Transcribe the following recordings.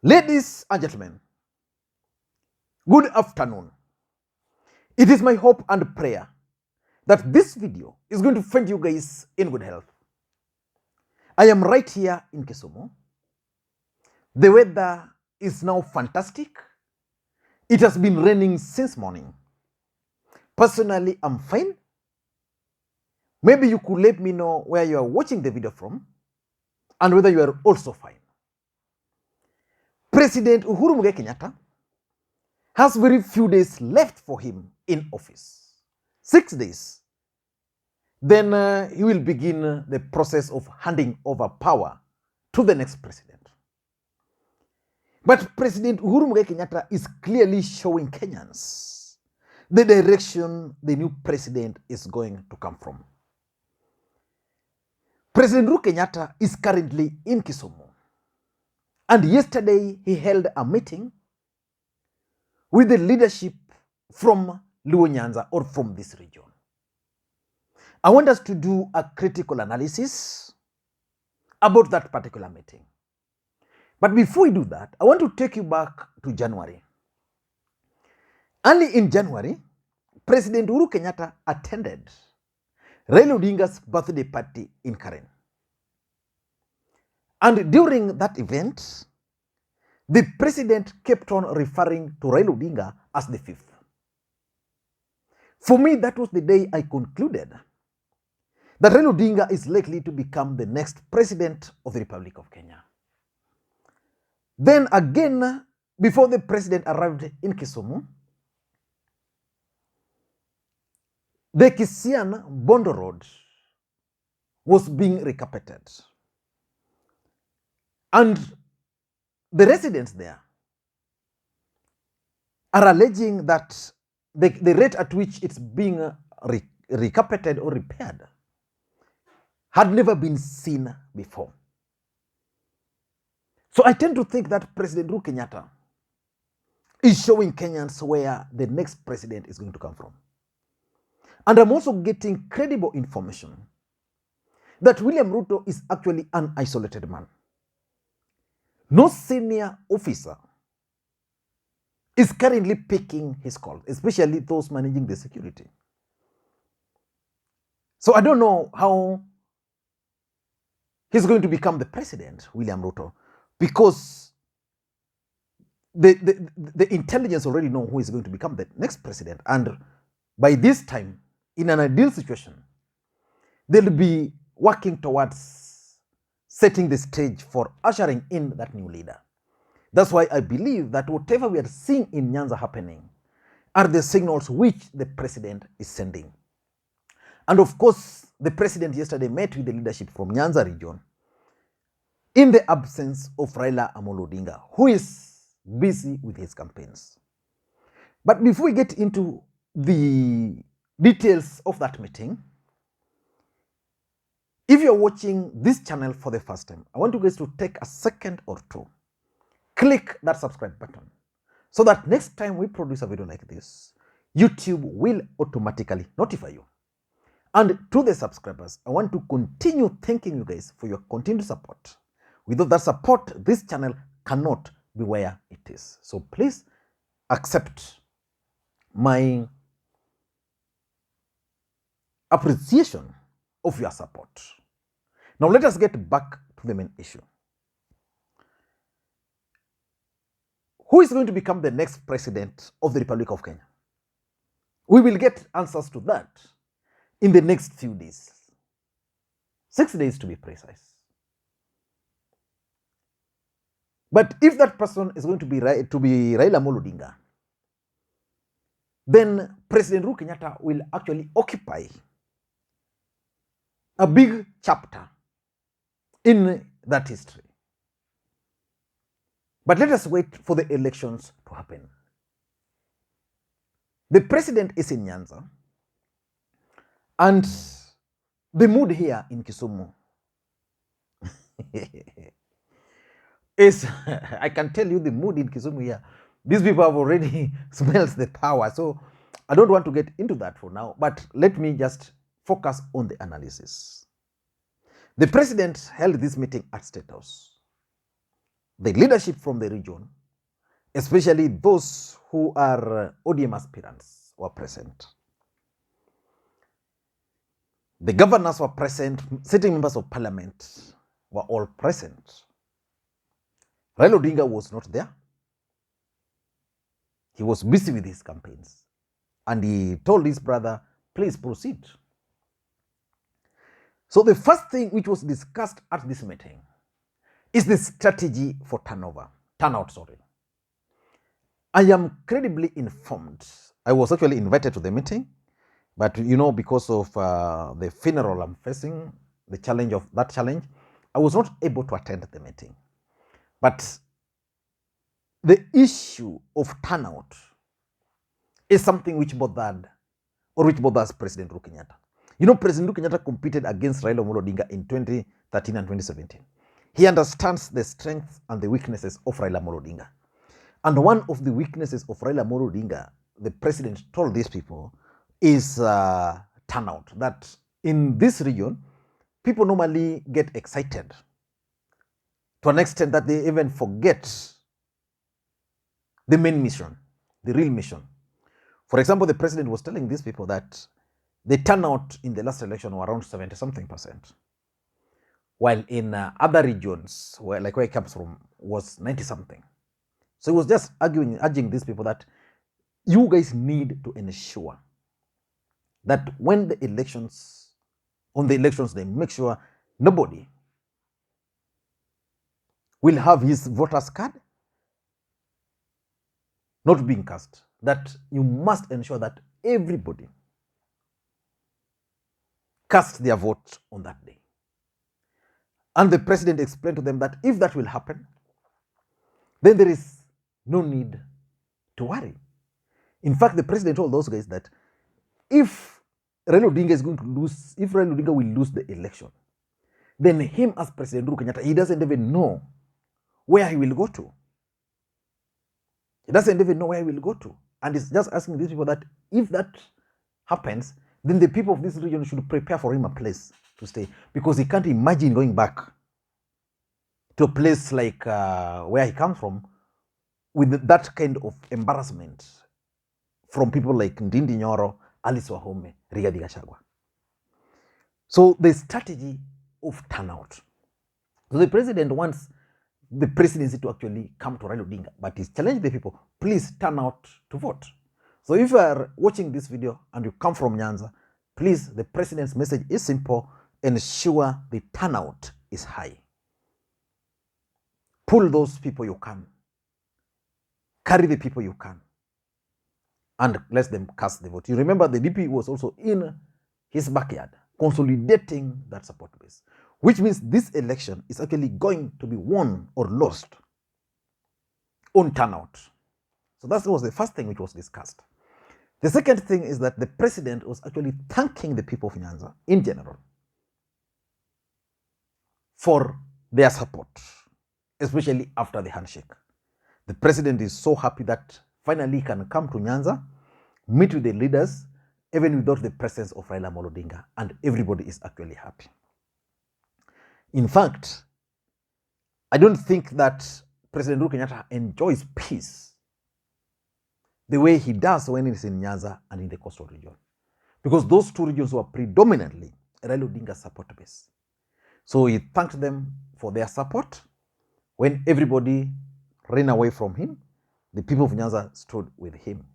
Ladies and gentlemen, good afternoon. It is my hope and prayer that this video is going to find you guys in good health. I am right here in Kisumu. The weather is now fantastic. It has been raining since morning. Personally, I'm fine. Maybe you could let me know where you are watching the video from and whether you are also fine. President Uhuru Kenyatta has very few days left for him in office. 6 days. Then he will begin the process of handing over power to the next president. But President Uhuru Kenyatta is clearly showing Kenyans the direction the new president is going to come from. President Uhuru Kenyatta is currently in Kisumu. And yesterday he held a meeting with the leadership from Nyanza or from this region. I want us to do a critical analysis about that particular meeting. But before we do that, I want to take you back to January. Early in January, President Uhuru Kenyatta attended Raila Odinga's birthday party in Karen. And during that event, the president kept on referring to Raila Odinga as the fifth. For me, that was the day I concluded that Raila Odinga is likely to become the next president of the Republic of Kenya. Then again, before the president arrived in Kisumu, the Kisian-Bondo Road was being recarpeted. And the residents there are alleging that the rate at which it's being recarpeted or repaired had never been seen before. So I tend to think that President Uhuru Kenyatta is showing Kenyans where the next president is going to come from. And I'm also getting credible information that William Ruto is actually an isolated man. No senior officer is currently picking his calls, especially those managing the security. So I don't know how he's going to become the president, William Ruto, because the intelligence already know who is going to become the next president. And by this time, in an ideal situation, they'll be working towards setting the stage for ushering in that new leader. That's why I believe that whatever we are seeing in Nyanza happening are the signals which the president is sending. And of course, the president yesterday met with the leadership from Nyanza region in the absence of Raila Amolo Odinga, who is busy with his campaigns. But before we get into the details of that meeting, if you're watching this channel for the first time, I want you guys to take a second or two, click that subscribe button so that next time we produce a video like this, YouTube will automatically notify you. And to the subscribers, I want to continue thanking you guys for your continued support. Without that support, this channel cannot be where it is. So please accept my appreciation of your support. Now let us get back to the main issue. Who is going to become the next president of the Republic of Kenya? We will get answers to that in the next few days. 6 days to be precise. But if that person is going to be Raila Amolo Odinga, then President Uhuru Kenyatta will actually occupy a big chapter in that history. But let us wait for the elections to happen. The president is in Nyanza, and the mood here in Kisumu is, I can tell you the mood in Kisumu here. These people have already smelled the power. So I don't want to get into that for now, but let me just focus on the analysis. The president held this meeting at State House. the leadership from the region, especially those who are ODM aspirants, were present. The governors were present, sitting members of parliament were all present. Raila Odinga was not there. He was busy with his campaigns. And he told his brother, please proceed. So the first thing which was discussed at this meeting is the strategy for turnout. I am credibly informed. I was actually invited to the meeting, but because of the funeral I'm facing, the challenge, I was not able to attend the meeting. But the issue of turnout is something which bothers President Uhuru Kenyatta. President Uhuru Kenyatta competed against Raila Odinga in 2013 and 2017. He understands the strengths and the weaknesses of Raila Odinga. And one of the weaknesses of Raila Odinga, the president told these people, is turnout. That in this region, people normally get excited to an extent that they even forget the main mission, the real mission. For example, the president was telling these people that the turnout in the last election were around 70-something%, while in other regions, where he comes from, was 90-something. So he was just urging these people that you guys need to ensure that when the elections, they make sure nobody will have his voter's card not being cast. That you must ensure that everybody cast their vote on that day. And the president explained to them that if that will happen, then there is no need to worry. In fact, the president told those guys that if Raila Odinga will lose the election, then him as President Uhuru Kenyatta, he doesn't even know where he will go to. And he's just asking these people that if that happens, then the people of this region should prepare for him a place to stay, because he can't imagine going back to a place like where he comes from with that kind of embarrassment from people like Ndindi Nyoro, Alice Wahome, Rigathi Gachagua. So the strategy of turnout. So the president wants the presidency to actually come to Raila Odinga, but he's challenging the people, please turn out to vote. So if you are watching this video and you come from Nyanza, please, the president's message is simple: ensure the turnout is high. Pull those people you can. Carry the people you can. And let them cast the vote. You remember the DP was also in his backyard, consolidating that support base, which means this election is actually going to be won or lost on turnout. So that was the first thing which was discussed. The second thing is that the president was actually thanking the people of Nyanza in general for their support, especially after the handshake. The president is so happy that finally he can come to Nyanza, meet with the leaders, even without the presence of Raila Odinga, and everybody is actually happy. In fact, I don't think that President Uhuru Kenyatta enjoys peace the way he does when he's in Nyanza and in the coastal region, because those two regions were predominantly Raila Odinga's support base. So he thanked them for their support. When everybody ran away from him, the people of Nyanza stood with him.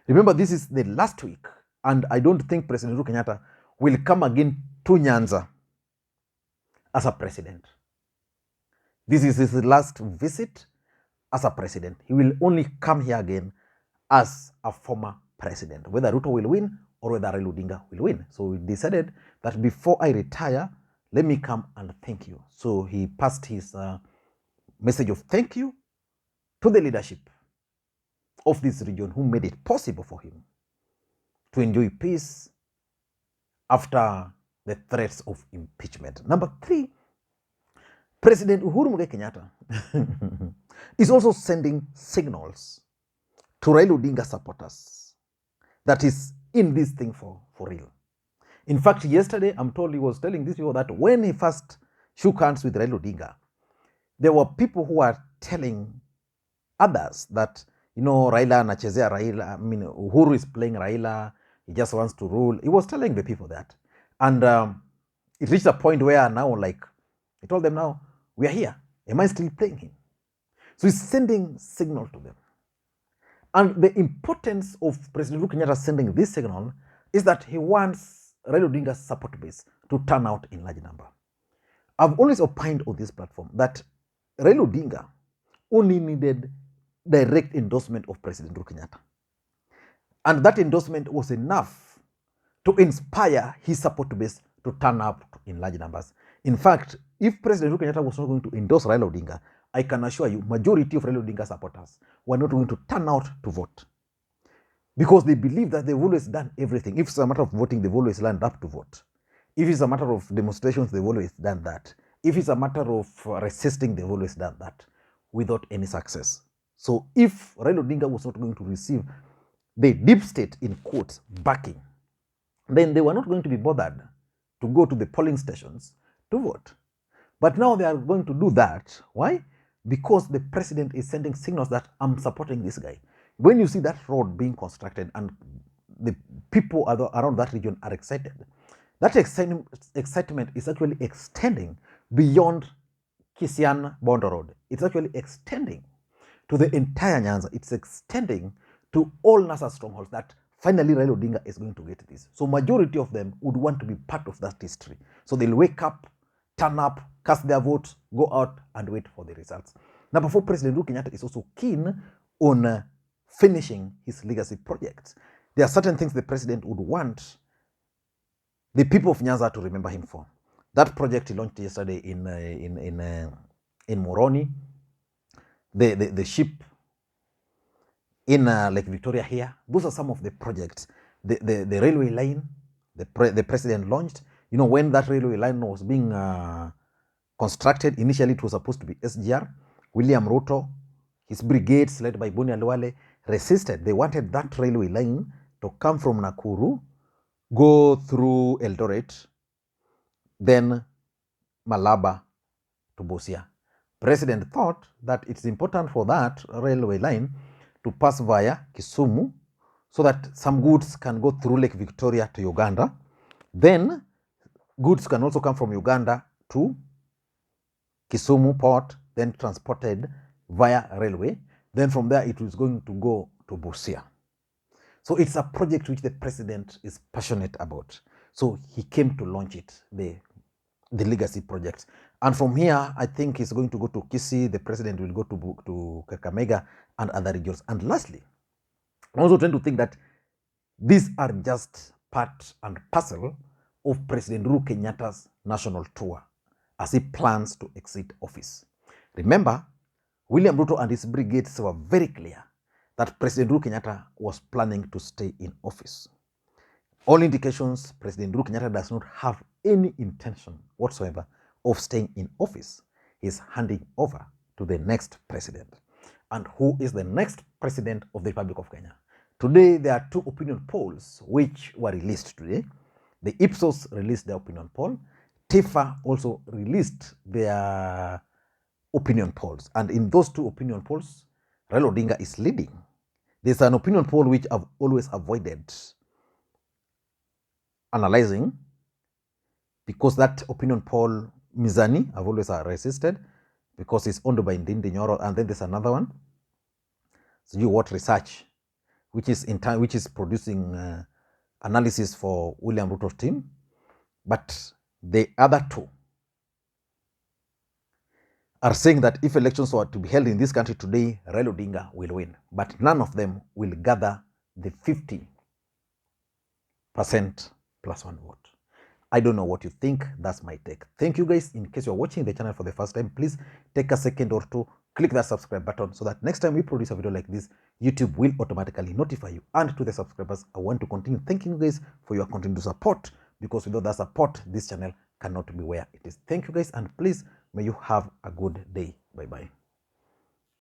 Remember, this is the last week, and I don't think President Uhuru Kenyatta will come again to Nyanza as a president. This is his last visit as a president. He will only come here again as a former president, whether Ruto will win or whether Raila Odinga will win. So we decided that before I retire, let me come and thank you. So he passed his message of thank you to the leadership of this region who made it possible for him to enjoy peace after the threats of impeachment. Number 3, President Uhuru Kenyatta is also sending signals to Raila Odinga supporters that is in this thing for real. In fact, yesterday, I'm told he was telling these people that when he first shook hands with Raila Odinga, there were people who were telling others that, you know, Raila anachezea Raila, I mean, Uhuru is playing Raila, he just wants to rule. He was telling the people that. And it reached a point where now, like, he told them, now, we are here. Am I still playing him? So he's sending signal to them. And the importance of President Uhuru Kenyatta sending this signal is that he wants Raila Odinga's support base to turn out in large number. I've always opined on this platform that Raila Odinga only needed direct endorsement of President Uhuru Kenyatta. And that endorsement was enough to inspire his support base to turn up in large numbers. In fact, if President Uhuru Kenyatta was not going to endorse Raila Odinga, I can assure you, majority of Raila Odinga supporters were not going to turn out to vote. Because they believe that they've always done everything. If it's a matter of voting, they've always lined up to vote. If it's a matter of demonstrations, they've always done that. If it's a matter of resisting, they've always done that without any success. So if Raila Odinga was not going to receive the deep state, in quotes, backing, then they were not going to be bothered to go to the polling stations to vote. But now they are going to do that. Why? Because the president is sending signals that I'm supporting this guy. When you see that road being constructed and the people around that region are excited, that excitement is actually extending beyond Kisian Bondo Road. It's actually extending to the entire Nyanza. It's extending to all NASA strongholds that finally Raila Odinga is going to get this. So majority of them would want to be part of that history. So they'll wake up, turn up, cast their votes, go out and wait for the results. Number 4, President Uhuru Kenyatta is also keen on finishing his legacy projects. There are certain things the president would want the people of Nyanza to remember him for. That project he launched yesterday in Moroni, the ship in Lake Victoria here. Those are some of the projects. The railway line the president launched. You know, when that railway line was being constructed, initially it was supposed to be SGR. William Ruto, his brigades led by Boni Aluale, resisted. They wanted that railway line to come from Nakuru, go through Eldoret, then Malaba to Busia. President thought that it's important for that railway line to pass via Kisumu so that some goods can go through Lake Victoria to Uganda. Then goods can also come from Uganda to Kisumu port, then transported via railway. Then from there, it was going to go to Busia. So it's a project which the president is passionate about. So he came to launch it, the legacy project. And from here, I think he's going to go to Kisii. The president will go to Kakamega and other regions. And lastly, I also tend to think that these are just part and parcel of President Uhuru Kenyatta's national tour as he plans to exit office. Remember, William Ruto and his brigades were very clear that President Uhuru Kenyatta was planning to stay in office. All indications, President Uhuru Kenyatta does not have any intention whatsoever of staying in office. He's handing over to the next president. And who is the next president of the Republic of Kenya? Today, there are 2 opinion polls which were released today. The Ipsos released their opinion poll. TIFA also released their opinion polls. And in those 2 opinion polls, Raila Odinga is leading. There's an opinion poll which I've always avoided analyzing because that opinion poll, Mizani, I've always resisted because it's owned by Ndindi Nyoro. And then there's another one, so you what research, which is producing analysis for William Ruto's team. But the other 2 are saying that if elections were to be held in this country today, Raila Odinga will win. But none of them will gather the 50% plus 1 vote. I don't know what you think. That's my take. Thank you guys. In case you're watching the channel for the first time, please take a second or 2, click that subscribe button so that next time we produce a video like this, YouTube will automatically notify you. And to the subscribers, I want to continue thanking you guys for your continued support, because without that support, this channel cannot be where it is. Thank you guys, and please, may you have a good day. Bye-bye.